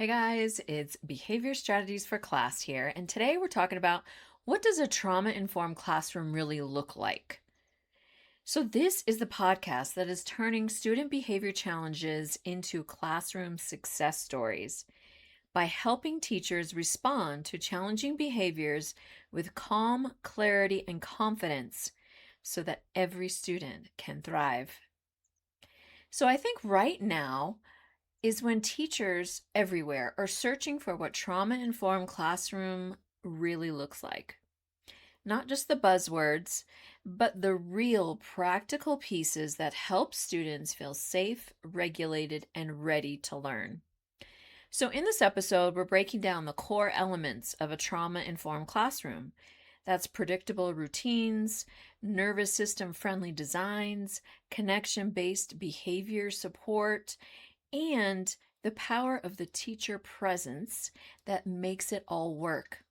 Hey guys, it's Behavior Strategies for Class here, and today we're talking about what does a trauma-informed classroom really look like? So this is the podcast that is turning student behavior challenges into classroom success stories by helping teachers respond to challenging behaviors with calm, clarity, and confidence so that every student can thrive. So I think right now, is when teachers everywhere are searching for what trauma-informed classroom really looks like. Not just the buzzwords, but the real practical pieces that help students feel safe, regulated, and ready to learn. So in this episode, we're breaking down the core elements of a trauma-informed classroom. That's predictable routines, nervous system friendly designs, connection-based behavior support, and the power of the teacher presence that makes it all work.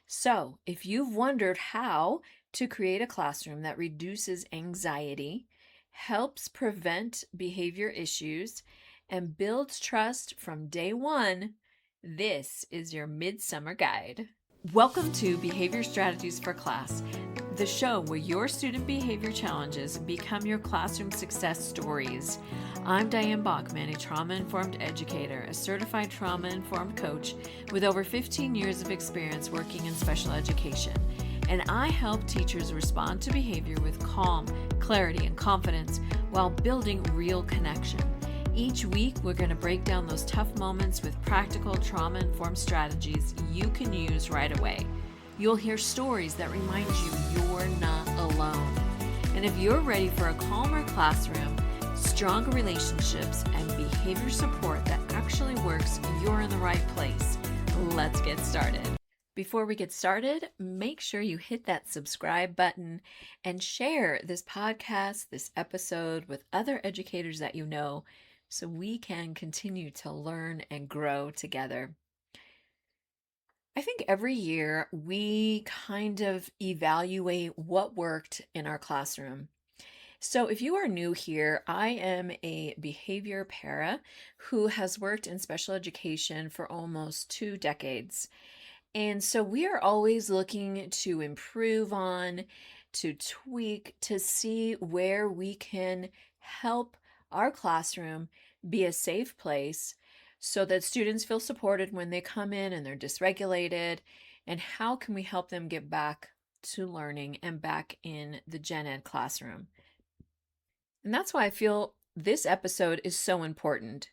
So, if you've wondered how to create a classroom that reduces anxiety, helps prevent behavior issues, and builds trust from day one, this is your midsummer guide. Welcome to Behavior Strategies for Class, the show where your student behavior challenges become your classroom success stories. I'm Diane Bachman, a trauma-informed educator, a certified trauma-informed coach with over 15 years of experience working in special education. And I help teachers respond to behavior with calm, clarity, and confidence while building real connection. Each week, we're going to break down those tough moments with practical trauma-informed strategies you can use right away. You'll hear stories that remind you you're not alone. And if you're ready for a calmer classroom, stronger relationships, and behavior support that actually works, you're in the right place. Let's get started. Before we get started, make sure you hit that subscribe button and share this podcast, this episode with other educators that you know so we can continue to learn and grow together. I think every year we kind of evaluate what worked in our classroom. So if you are new here, I am a behavior para who has worked in special education for almost 2 decades. And so we are always looking to improve on, to tweak, to see where we can help our classroom be a safe place so that students feel supported when they come in and they're dysregulated, and how can we help them get back to learning and back in the gen ed classroom. And that's why I feel this episode is so important,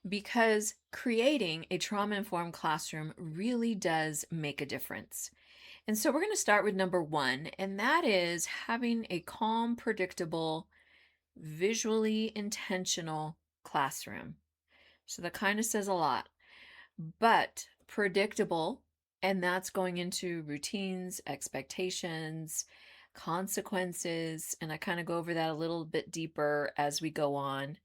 because creating a trauma-informed classroom really does make a difference. And so we're going to start with number 1, and that is having a calm, predictable, visually intentional classroom. So that kind of says a lot, but predictable, and that's going into routines, expectations, consequences, and I kind of go over that a little bit deeper as we go on.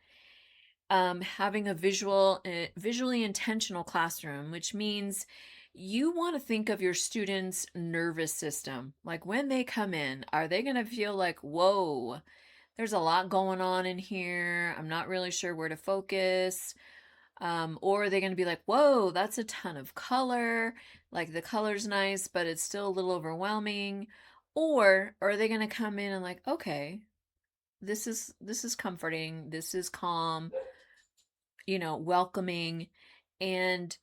Having a visually intentional classroom, which means you want to think of your students' nervous system. Like when they come in, are they going to feel like, whoa, there's a lot going on in here. I'm not really sure where to focus. Or are they going to be like, whoa, that's a ton of color. Like the color's nice, but it's still a little overwhelming. Or are they going to come in and like, okay, this is comforting. This is calm, welcoming. And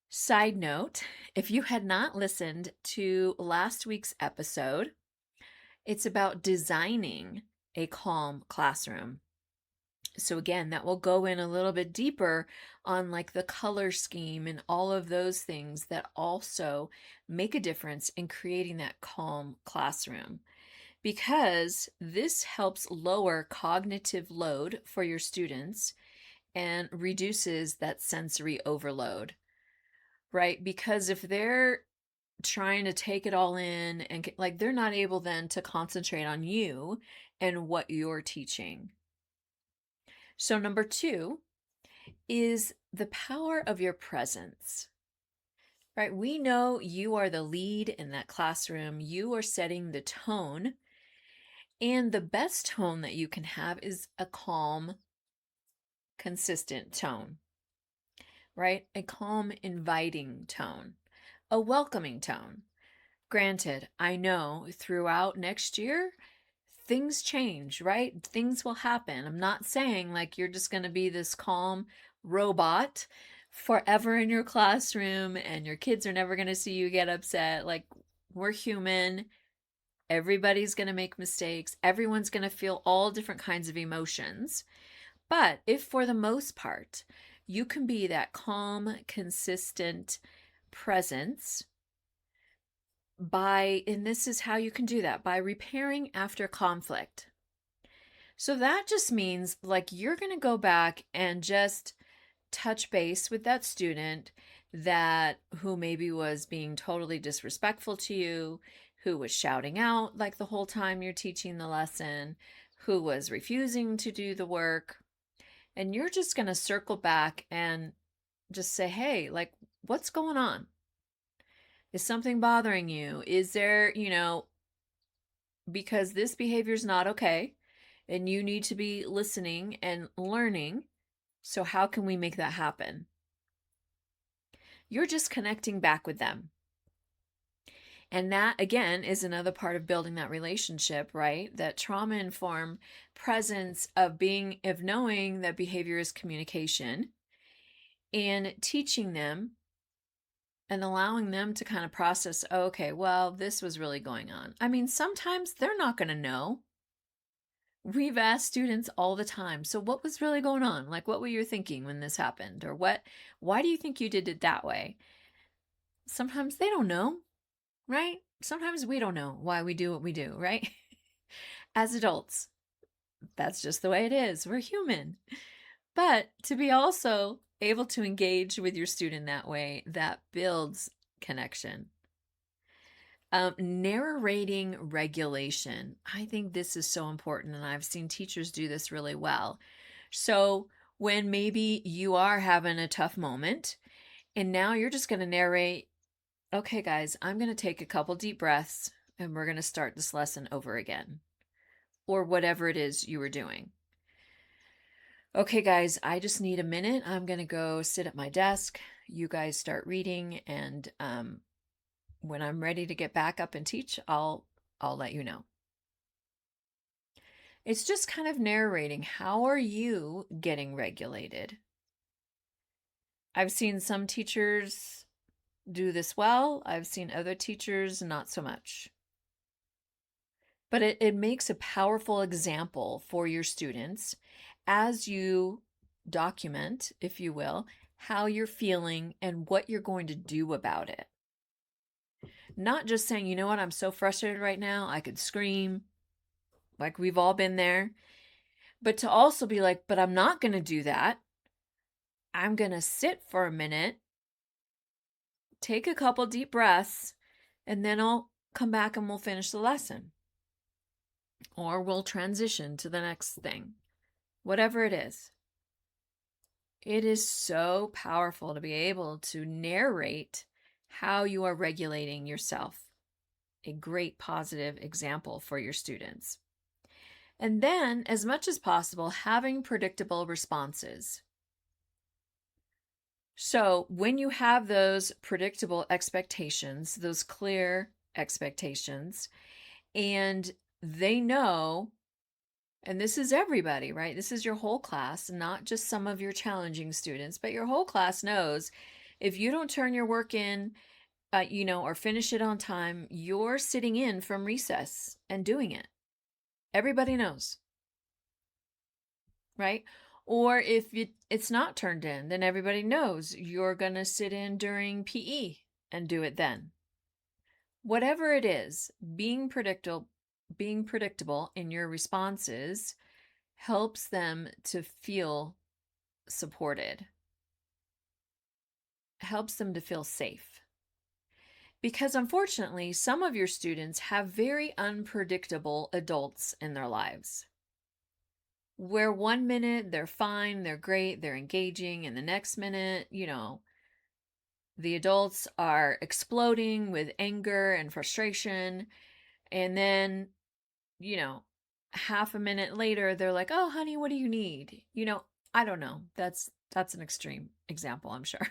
side note, if you had not listened to last week's episode, it's about designing a calm classroom. So again, that will go in a little bit deeper on like the color scheme and all of those things that also make a difference in creating that calm classroom, because this helps lower cognitive load for your students and reduces that sensory overload, right? Because if they're trying to take it all in and like, they're not able then to concentrate on you and what you're teaching. So number 2 is the power of your presence, right? We know you are the lead in that classroom. You are setting the tone, and the best tone that you can have is a calm, consistent tone. right? A calm, inviting tone, a welcoming tone. Granted, I know throughout next year, things change, right? Things will happen. I'm not saying like you're just going to be this calm robot forever in your classroom and your kids are never going to see you get upset. Like, we're human. Everybody's going to make mistakes. Everyone's going to feel all different kinds of emotions. But if for the most part, you can be that calm, consistent presence and this is how you can do that, by repairing after conflict. So that just means like you're going to go back and just touch base with that student that who maybe was being totally disrespectful to you, who was shouting out like the whole time you're teaching the lesson, who was refusing to do the work. And you're just going to circle back and just say, hey, like, what's going on? Is something bothering you? Is there, because this behavior is not okay and you need to be listening and learning. So, how can we make that happen? You're just connecting back with them. And that, again, is another part of building that relationship, right? That trauma informed presence of knowing that behavior is communication and teaching them and allowing them to kind of process, okay, well, this was really going on. I mean, sometimes they're not going to know. We've asked students all the time, so what was really going on? Like, what were you thinking when this happened? Or why do you think you did it that way? Sometimes they don't know, right? Sometimes we don't know why we do what we do, right? As adults, that's just the way it is. We're human. But to be also able to engage with your student that way, that builds connection. Narrating regulation. I think this is so important, and I've seen teachers do this really well. So when maybe you are having a tough moment, and now you're just going to narrate, okay, guys, I'm going to take a couple deep breaths, and we're going to start this lesson over again, or whatever it is you were doing. Okay, guys, I just need a minute. I'm going to go sit at my desk. You guys start reading, and when I'm ready to get back up and teach, I'll let you know. It's just kind of narrating, how are you getting regulated? I've seen some teachers do this well. I've seen other teachers not so much. But it makes a powerful example for your students as you document, if you will, how you're feeling and what you're going to do about it. Not just saying, you know what, I'm so frustrated right now, I could scream, like we've all been there. But to also be like, but I'm not going to do that. I'm going to sit for a minute, take a couple deep breaths, and then I'll come back and we'll finish the lesson. Or we'll transition to the next thing. Whatever it is. It is so powerful to be able to narrate how you are regulating yourself. A great positive example for your students. And then, as much as possible, having predictable responses. So when you have those predictable expectations, those clear expectations, and they know, and this is everybody, right? This is your whole class, not just some of your challenging students, but your whole class knows if you don't turn your work in, or finish it on time, you're sitting in from recess and doing it. Everybody knows, right? Or if it's not turned in, then everybody knows you're going to sit in during PE and do it then. Whatever it is, being predictable in your responses helps them to feel supported, helps them to feel safe. Because unfortunately, some of your students have very unpredictable adults in their lives, where 1 minute they're fine, they're great, they're engaging, and the next minute, the adults are exploding with anger and frustration. And then, half a minute later, they're like, oh, honey, what do you need? I don't know. That's That's an extreme example, I'm sure.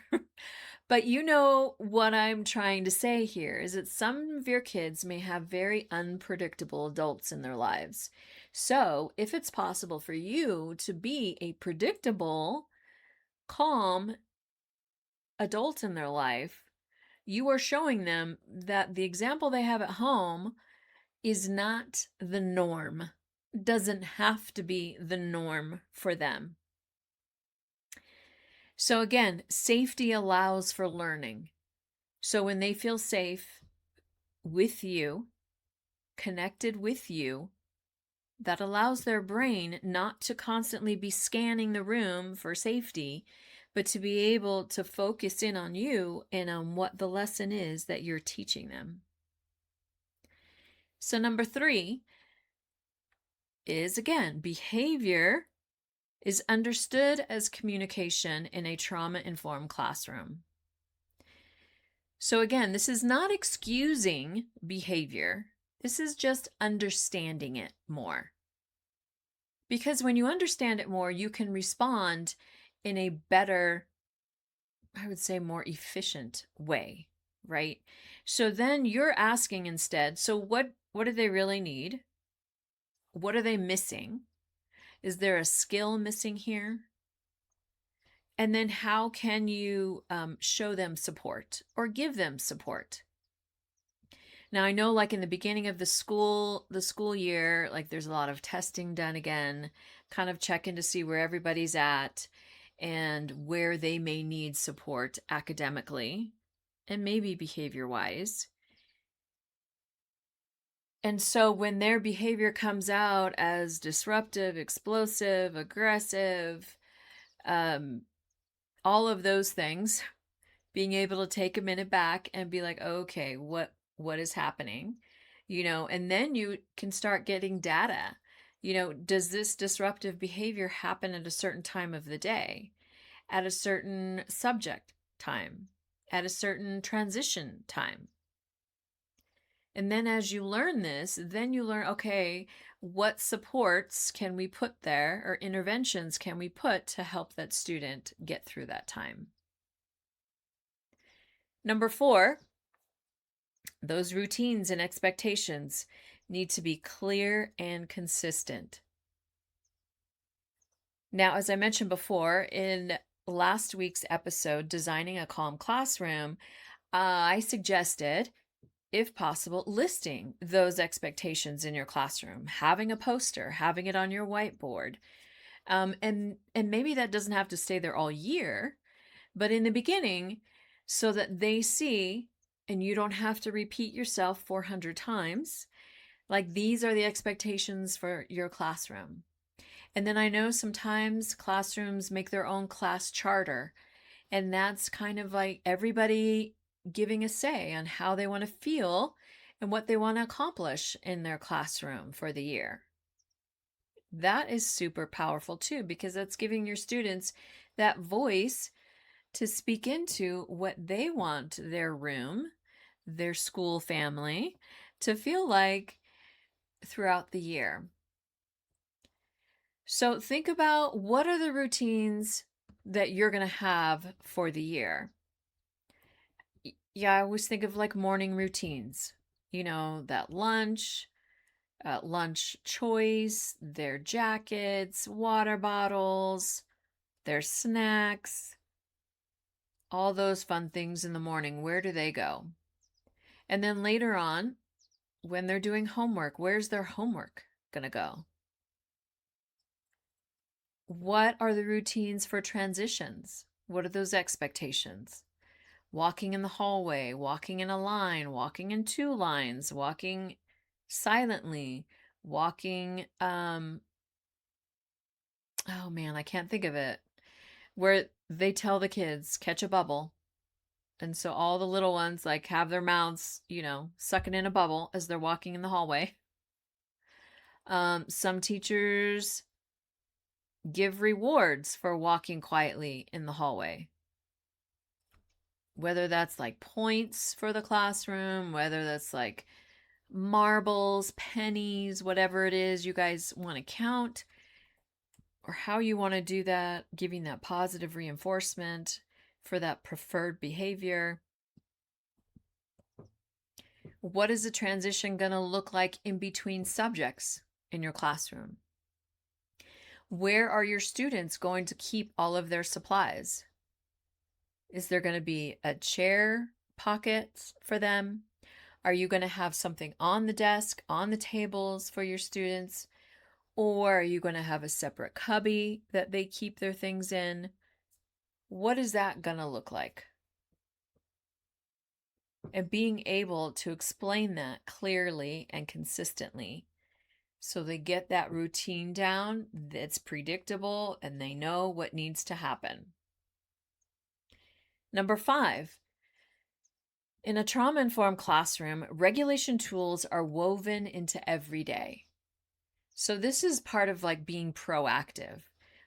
But you know what I'm trying to say here is that some of your kids may have very unpredictable adults in their lives. So, if it's possible for you to be a predictable, calm adult in their life, you are showing them that the example they have at home is not the norm, doesn't have to be the norm for them. So, again, safety allows for learning. So, when they feel safe with you, connected with you, that allows their brain not to constantly be scanning the room for safety, but to be able to focus in on you and on what the lesson is that you're teaching them. So, number 3 is, again, behavior is understood as communication in a trauma-informed classroom. So again, this is not excusing behavior. This is just understanding it more. Because when you understand it more, you can respond in a better, I would say more efficient way, right? So then you're asking instead, so what do they really need? What are they missing? Is there a skill missing here? And then how can you show them support or give them support? Now I know like in the beginning of the school year, like there's a lot of testing done again, kind of checking to see where everybody's at and where they may need support academically and maybe behavior wise. And so when their behavior comes out as disruptive, explosive, aggressive, all of those things, being able to take a minute back and be like, okay, what is happening? And then you can start getting data. Does this disruptive behavior happen at a certain time of the day, at a certain subject time, at a certain transition time? And then as you learn this, then you learn, okay, what supports can we put there or interventions can we put to help that student get through that time? Number 4, those routines and expectations need to be clear and consistent. Now, as I mentioned before, in last week's episode, Designing a Calm Classroom, I suggested, if possible, listing those expectations in your classroom, having a poster, having it on your whiteboard. And maybe that doesn't have to stay there all year, but in the beginning, so that they see and you don't have to repeat yourself 400 times. Like these are the expectations for your classroom. And then I know sometimes classrooms make their own class charter, and that's kind of like everybody giving a say on how they want to feel and what they want to accomplish in their classroom for the year. That is super powerful too, because that's giving your students that voice to speak into what they want their room, their school family to feel like throughout the year. So think about what are the routines that you're going to have for the year. Yeah, I always think of like morning routines, that lunch choice, their jackets, water bottles, their snacks, all those fun things in the morning. Where do they go? And then later on, when they're doing homework, where's their homework going to go? What are the routines for transitions? What are those expectations? Walking in the hallway, walking in a line, walking in 2 lines, walking silently, walking, oh man, I can't think of it, where they tell the kids, catch a bubble. And so all the little ones like have their mouths, sucking in a bubble as they're walking in the hallway. Some teachers give rewards for walking quietly in the hallway. Whether that's like points for the classroom, whether that's like marbles, pennies, whatever it is you guys want to count. or how you want to do that, giving that positive reinforcement for that preferred behavior. What is the transition going to look like in between subjects in your classroom? Where are your students going to keep all of their supplies? Is there going to be a chair pocket for them? Are you going to have something on the desk, on the tables for your students? Or are you going to have a separate cubby that they keep their things in? What is that going to look like? And being able to explain that clearly and consistently so they get that routine down that's predictable and they know what needs to happen. Number 5, in a trauma-informed classroom, regulation tools are woven into every day. So this is part of like being proactive,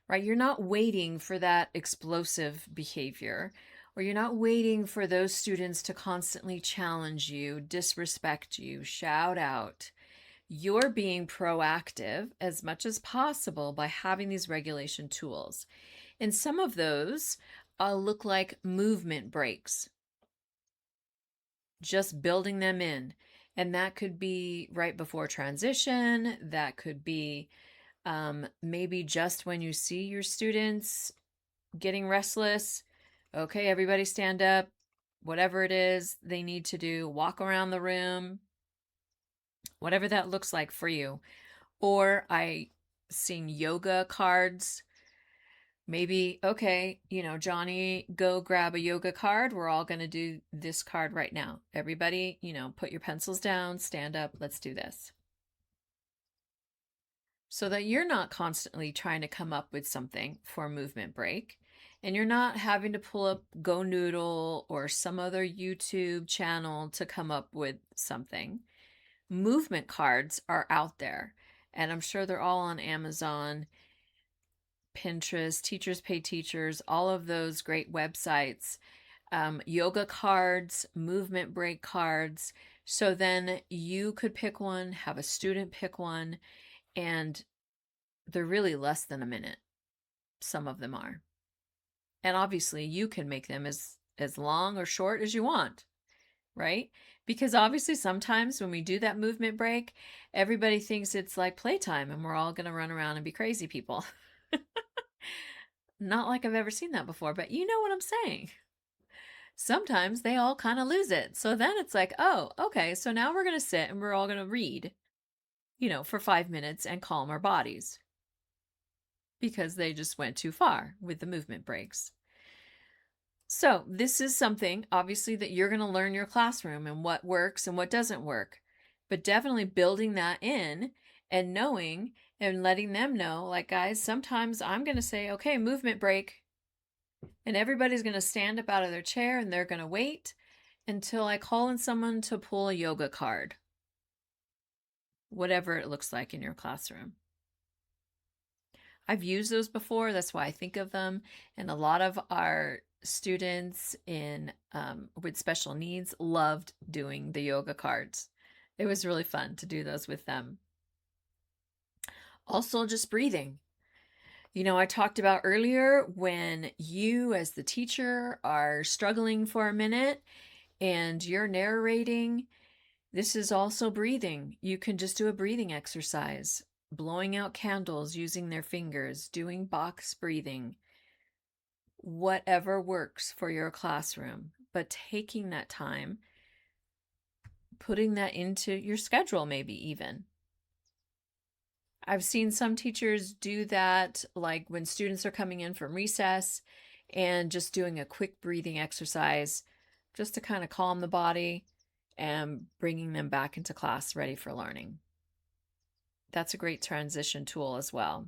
right? You're not waiting for that explosive behavior, or you're not waiting for those students to constantly challenge you, disrespect you, shout out. You're being proactive as much as possible by having these regulation tools. And some of those look like movement breaks, just building them in. And that could be right before transition. That could be maybe just when you see your students getting restless. Okay, everybody stand up. Whatever it is they need to do, walk around the room, whatever that looks like for you. Or I seen yoga cards. Maybe, okay, Johnny, go grab a yoga card. We're all going to do this card right now. Everybody, put your pencils down, stand up, let's do this. So that you're not constantly trying to come up with something for a movement break. And you're not having to pull up Go Noodle or some other YouTube channel to come up with something. Movement cards are out there. And I'm sure they're all on Amazon, Pinterest, Teachers Pay Teachers, all of those great websites. Yoga cards, movement break cards. So then you could pick one, have a student pick one, and they're really less than a minute. Some of them are. And obviously you can make them as long or short as you want, right? Because obviously sometimes when we do that movement break, everybody thinks it's like playtime and we're all going to run around and be crazy people. Not like I've ever seen that before, but you know what I'm saying. Sometimes they all kind of lose it. So then it's like, oh, okay, so now we're going to sit and we're all going to read, for 5 minutes and calm our bodies because they just went too far with the movement breaks. So this is something, obviously, that you're going to learn in your classroom and what works and what doesn't work. But definitely building that in and knowing and letting them know, like, guys, sometimes I'm going to say, okay, movement break. And everybody's going to stand up out of their chair and they're going to wait until I call in someone to pull a yoga card. Whatever it looks like in your classroom. I've used those before. That's why I think of them. And a lot of our students with special needs loved doing the yoga cards. It was really fun to do those with them. Also, just breathing. I talked about earlier when you as the teacher are struggling for a minute and you're narrating, this is also breathing. You can just do a breathing exercise, blowing out candles using their fingers, doing box breathing, whatever works for your classroom, but taking that time, putting that into your schedule, maybe even. I've seen some teachers do that, like when students are coming in from recess and just doing a quick breathing exercise just to kind of calm the body and bringing them back into class ready for learning. That's a great transition tool as well.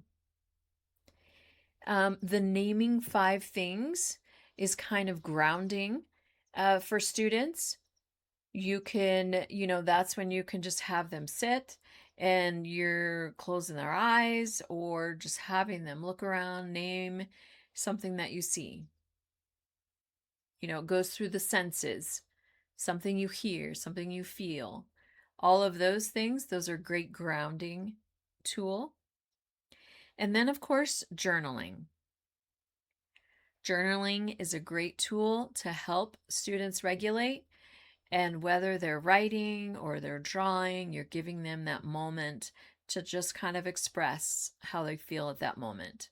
The naming 5 things is kind of grounding for students. You can, that's when you can just have them sit and you're closing their eyes or just having them look around, name something that you see. It goes through the senses, something you hear, something you feel. All of those things, those are great grounding tool. And then, of course, journaling. Journaling is a great tool to help students regulate. And whether they're writing or they're drawing, you're giving them that moment to just kind of express how they feel at that moment.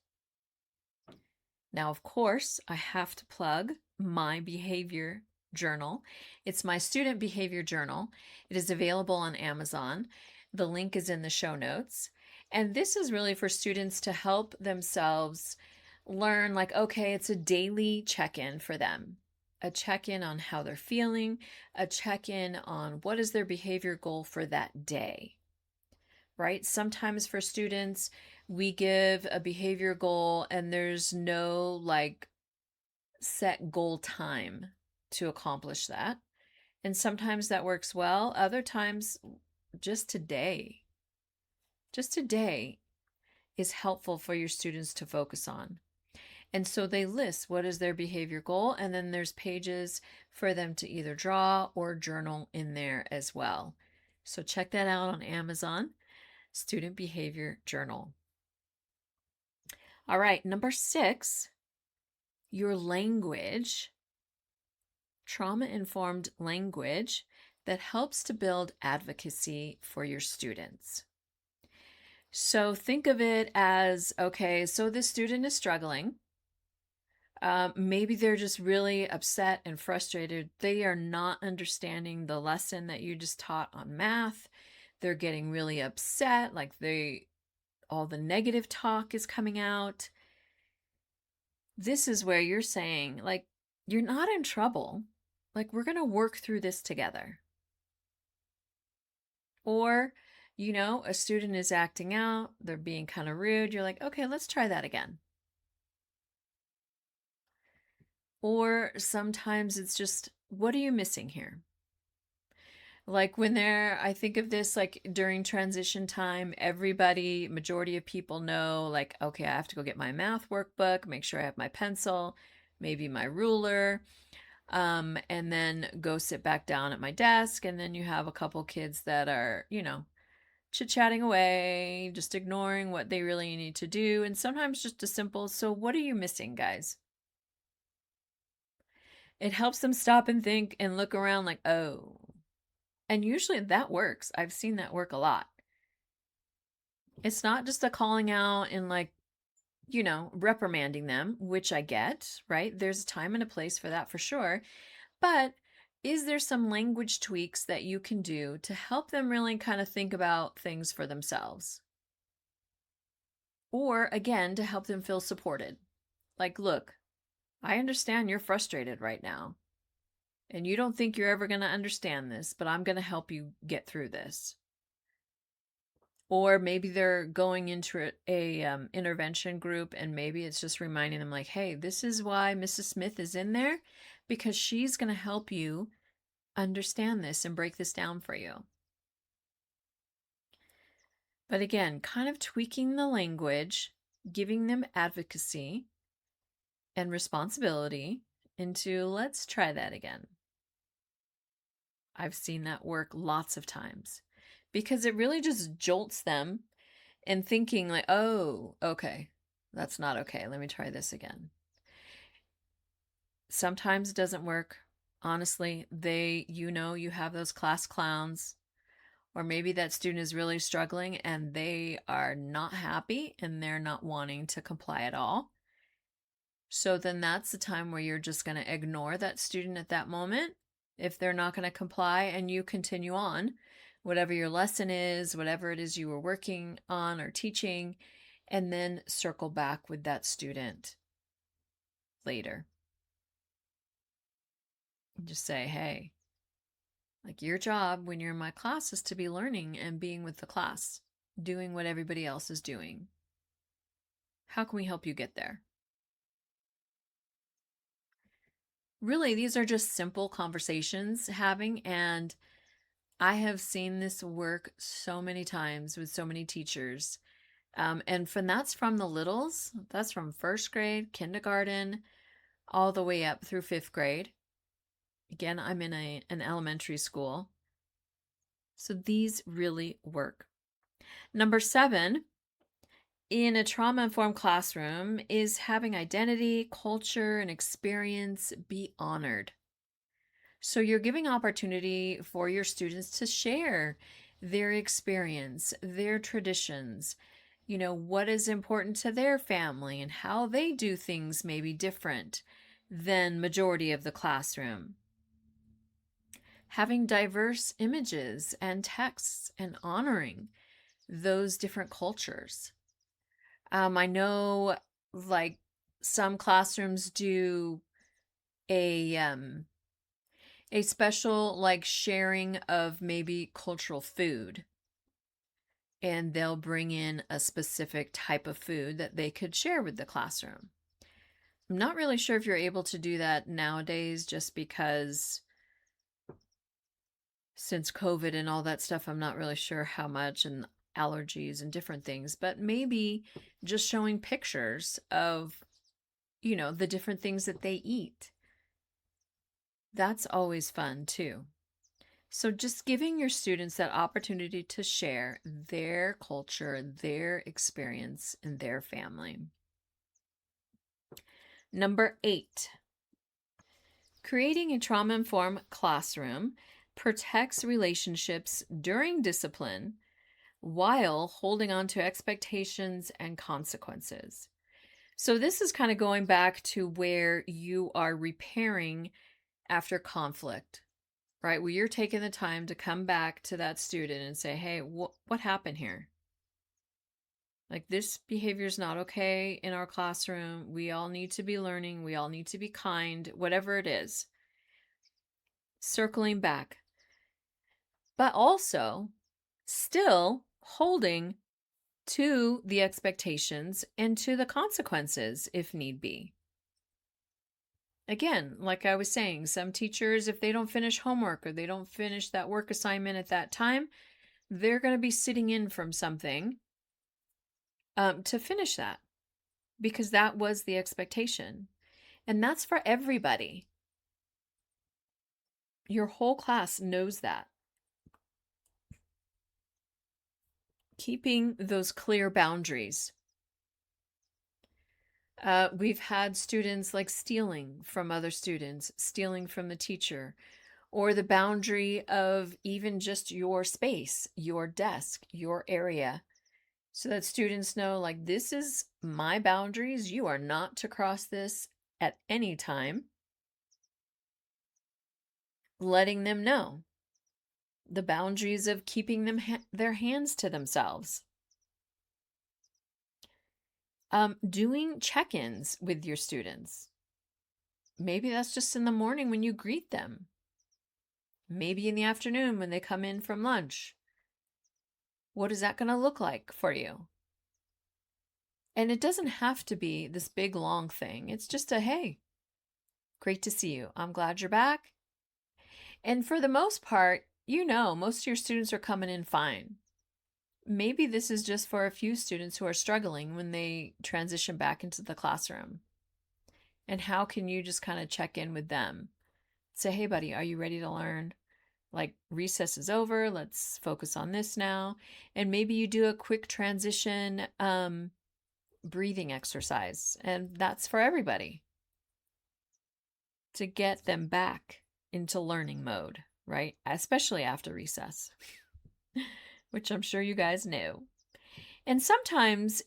Now, of course, I have to plug my behavior journal. It's my student behavior journal. It is available on Amazon. The link is in the show notes. And this is really for students to help themselves learn, like, okay, it's a daily check-in for them. A check-in on how they're feeling, a check-in on what is their behavior goal for that day, right? Sometimes for students, we give a behavior goal and there's no like set goal time to accomplish that. And sometimes that works well. Other times, just today is helpful for your students to focus on. And so they list what is their behavior goal, and then there's pages for them to either draw or journal in there as well. So check that out on Amazon, Student Behavior Journal. All right, number 6, your language, trauma-informed language that helps to build advocacy for your students. So think of it as, okay, so this student is struggling. Maybe they're just really upset and frustrated. They are not understanding the lesson that you just taught on math. They're getting really upset, like all the negative talk is coming out. This is where you're saying, like, you're not in trouble. Like, we're going to work through this together. Or, a student is acting out, they're being kind of rude. You're like, okay, let's try that again. Or sometimes it's just, what are you missing here? Like I think of this like during transition time, majority of people know, like, okay, I have to go get my math workbook, make sure I have my pencil, maybe my ruler, and then go sit back down at my desk. And then you have a couple kids that are, chit-chatting away, just ignoring what they really need to do. And sometimes just a simple, so what are you missing, guys? It helps them stop and think and look around like, oh. And usually that works. I've seen that work a lot. It's not just a calling out and like, reprimanding them, which I get, right? There's a time and a place for that for sure. But is there some language tweaks that you can do to help them really kind of think about things for themselves? Or again, to help them feel supported. Like, look, I understand you're frustrated right now. And you don't think you're ever going to understand this, but I'm going to help you get through this. Or maybe they're going into a intervention group and maybe it's just reminding them like, hey, this is why Mrs. Smith is in there, because she's going to help you understand this and break this down for you. But again, kind of tweaking the language, giving them advocacy and responsibility into, let's try that again. I've seen that work lots of times because it really just jolts them and thinking like, oh, okay, that's not okay. Let me try this again. Sometimes it doesn't work. Honestly, you have those class clowns, or maybe that student is really struggling and they are not happy and they're not wanting to comply at all. So then that's the time where you're just going to ignore that student at that moment if they're not going to comply, and you continue on whatever your lesson is, whatever it is you were working on or teaching, and then circle back with that student later. And just say, hey, like, your job when you're in my class is to be learning and being with the class, doing what everybody else is doing. How can we help you get there? Really, these are just simple conversations having, and I have seen this work so many times with so many teachers. And that's from the littles, that's from first grade, kindergarten, all the way up through fifth grade. Again, I'm in an elementary school. So these really work. Number 7, in a trauma-informed classroom is having identity, culture, and experience be honored. So you're giving opportunity for your students to share their experience, their traditions, what is important to their family and how they do things may be different than majority of the classroom. Having diverse images and texts and honoring those different cultures. I know like some classrooms do a special like sharing of maybe cultural food, and they'll bring in a specific type of food that they could share with the classroom. I'm not really sure if you're able to do that nowadays, just because since COVID and all that stuff, I'm not really sure how much, and allergies and different things, but maybe just showing pictures of, the different things that they eat. That's always fun too. So just giving your students that opportunity to share their culture, their experience, and their family. Number 8, creating a trauma-informed classroom protects relationships during discipline while holding on to expectations and consequences. So this is kind of going back to where you are repairing after conflict, right? Where you're taking the time to come back to that student and say, hey, what happened here? Like, this behavior is not okay in our classroom. We all need to be learning. We all need to be kind, whatever it is. Circling back. But also still holding to the expectations and to the consequences if need be. Again, like I was saying, some teachers, if they don't finish homework or they don't finish that work assignment at that time, they're going to be sitting in from something to finish that, because that was the expectation. And that's for everybody. Your whole class knows that. Keeping those clear boundaries. We've had students like stealing from other students, stealing from the teacher, or the boundary of even just your space, your desk, your area, so that students know, like, this is my boundaries. You are not to cross this at any time. Letting them know the boundaries of keeping them their hands to themselves. Doing check-ins with your students. Maybe that's just in the morning when you greet them. Maybe in the afternoon when they come in from lunch. What is that going to look like for you? And it doesn't have to be this big, long thing. It's just a, hey, great to see you. I'm glad you're back. And for the most part, most of your students are coming in fine. Maybe this is just for a few students who are struggling when they transition back into the classroom. And how can you just kind of check in with them? Say, hey, buddy, are you ready to learn? Like, recess is over. Let's focus on this now. And maybe you do a quick transition breathing exercise. And that's for everybody, to get them back into learning mode, right? Especially after recess, which I'm sure you guys know. And sometimes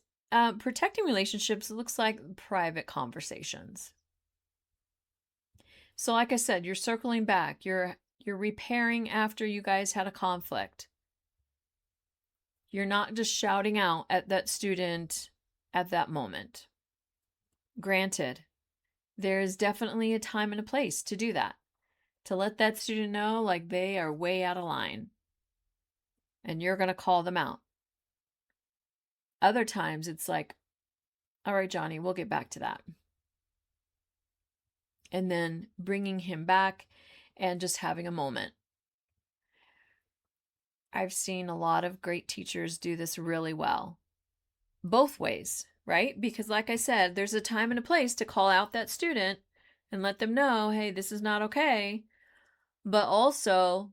protecting relationships looks like private conversations. So like I said, you're circling back. You're repairing after you guys had a conflict. You're not just shouting out at that student at that moment. Granted, there is definitely a time and a place to do that, to let that student know, like, they are way out of line and you're going to call them out. Other times it's like, all right, Johnny, we'll get back to that. And then bringing him back and just having a moment. I've seen a lot of great teachers do this really well. Both ways, right? Because like I said, there's a time and a place to call out that student and let them know, hey, this is not okay. But also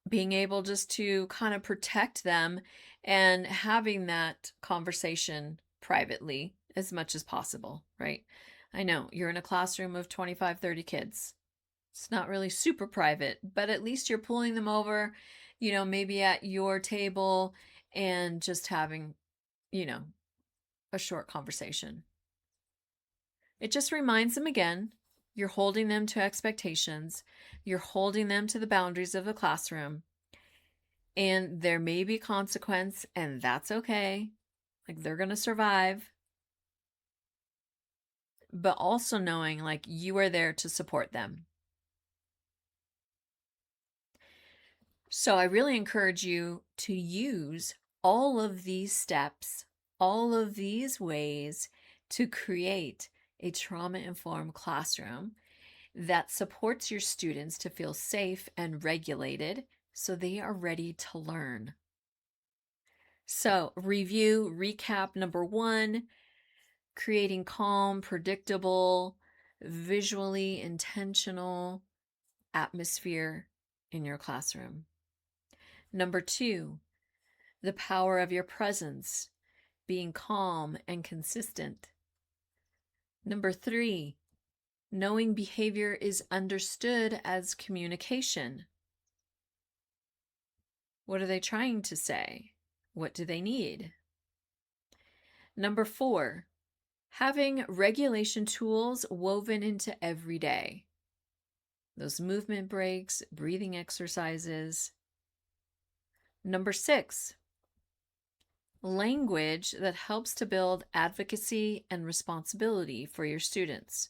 being able just to kind of protect them and having that conversation privately as much as possible, right? I know you're in a classroom of 25, 30 kids. It's not really super private, but at least you're pulling them over, maybe at your table and just having, a short conversation. It just reminds them again, you're holding them to expectations, you're holding them to the boundaries of the classroom, and there may be consequence, and that's okay. Like, they're going to survive, but also knowing like you are there to support them. So I really encourage you to use all of these steps, all of these ways to create a trauma-informed classroom that supports your students to feel safe and regulated so they are ready to learn. So, recap number 1, creating calm, predictable, visually intentional atmosphere in your classroom. Number 2, the power of your presence, being calm and consistent. Number 3, knowing behavior is understood as communication. What are they trying to say? What do they need? Number 4, having regulation tools woven into every day. Those movement breaks, breathing exercises. Number 6, language that helps to build advocacy and responsibility for your students.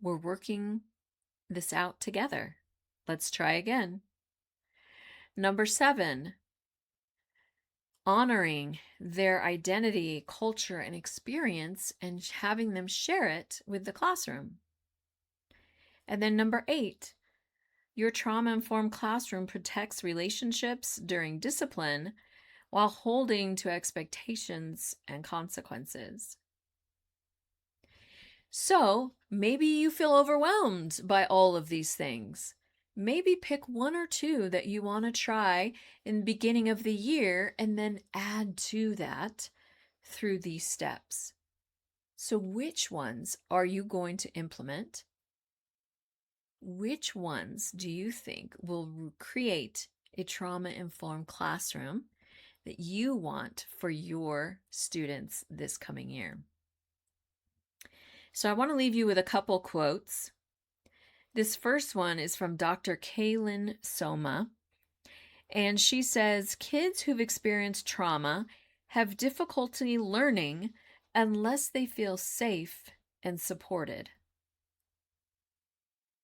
We're working this out together. Let's try again. Number 7, honoring their identity, culture, and experience and having them share it with the classroom. And then number 8, your trauma-informed classroom protects relationships during discipline while holding to expectations and consequences. So maybe you feel overwhelmed by all of these things. Maybe pick 1 or 2 that you want to try in the beginning of the year and then add to that through these steps. So which ones are you going to implement? Which ones do you think will create a trauma-informed classroom that you want for your students this coming year? So I want to leave you with a couple quotes. This first one is from Dr. Kaylin Soma, and she says, kids who've experienced trauma have difficulty learning unless they feel safe and supported.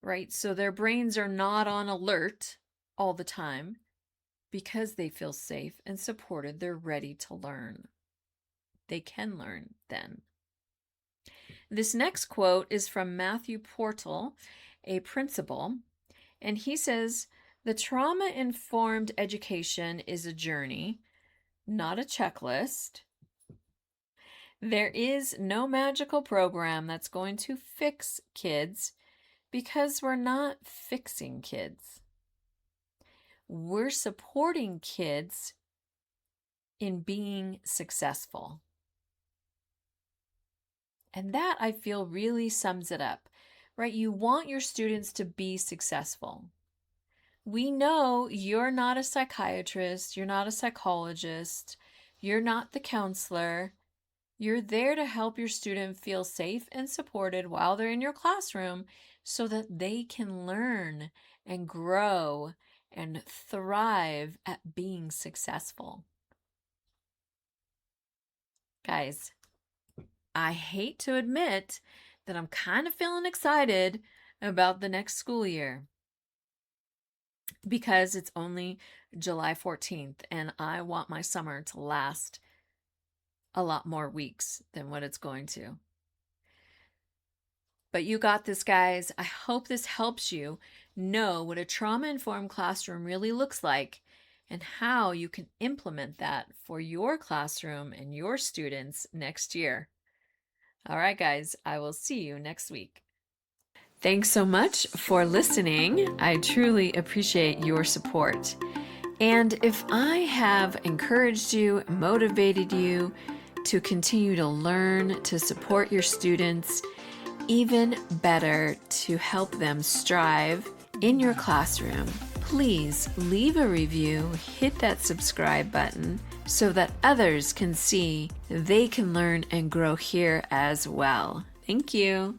Right? So their brains are not on alert all the time. Because they feel safe and supported, they're ready to learn. They can learn then. This next quote is from Matthew Portal, a principal, and he says, the trauma-informed education is a journey, not a checklist. There is no magical program that's going to fix kids because we're not fixing kids. We're supporting kids in being successful. And that, I feel, really sums it up, right? You want your students to be successful. We know you're not a psychiatrist, you're not a psychologist, you're not the counselor. You're there to help your student feel safe and supported while they're in your classroom so that they can learn and grow and thrive at being successful. Guys, I hate to admit that I'm kind of feeling excited about the next school year because it's only July 14th and I want my summer to last a lot more weeks than what it's going to. But you got this, guys. I hope this helps you know what a trauma-informed classroom really looks like and how you can implement that for your classroom and your students next year. All right, guys, I will see you next week. Thanks so much for listening. I truly appreciate your support. And if I have encouraged you, motivated you to continue to learn, to support your students, even better, to help them strive in your classroom, please leave a review, hit that subscribe button so that others can see they can learn and grow here as well. Thank you.